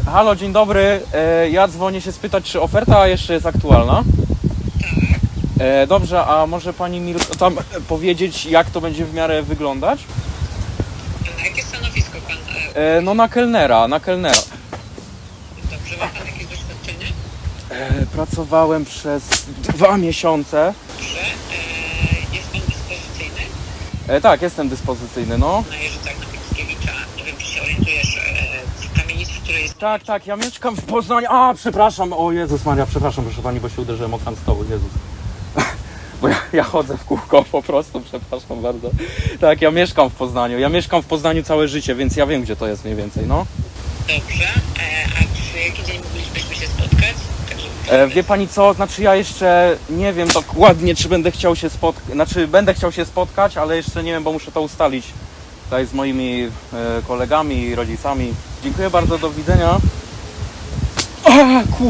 Halo, dzień dobry. Ja dzwonię się spytać, czy oferta jeszcze jest aktualna? Dobrze, a może pani mi tam powiedzieć, jak to będzie w miarę wyglądać? A jakie stanowisko pan? No na kelnera. Dobrze, ma pan jakieś doświadczenie? Pracowałem przez 2 miesiące. Dobrze. Jest pan dyspozycyjny? Tak, jestem dyspozycyjny, no. Na Jeżycach na Mickiewicza. Nie wiem, czy się orientujesz w kamienicy, w której jest... Tak, ja mieszkam w Poznaniu. A, przepraszam, o Jezus Maria, przepraszam, proszę pani, bo się uderzyłem o kant stołu, Jezus. Bo ja chodzę w kółko po prostu, przepraszam bardzo. Tak, ja mieszkam w Poznaniu. Ja mieszkam w Poznaniu całe życie, więc ja wiem, gdzie to jest mniej więcej, no. Dobrze. A czy jaki dzień moglibyśmy się spotkać? Tak, żeby... Wie pani co, znaczy ja jeszcze nie wiem dokładnie, czy będę chciał się spotkać, będę chciał się spotkać, ale jeszcze nie wiem, bo muszę to ustalić tutaj z moimi kolegami i rodzicami. Dziękuję bardzo, do widzenia. A, kur...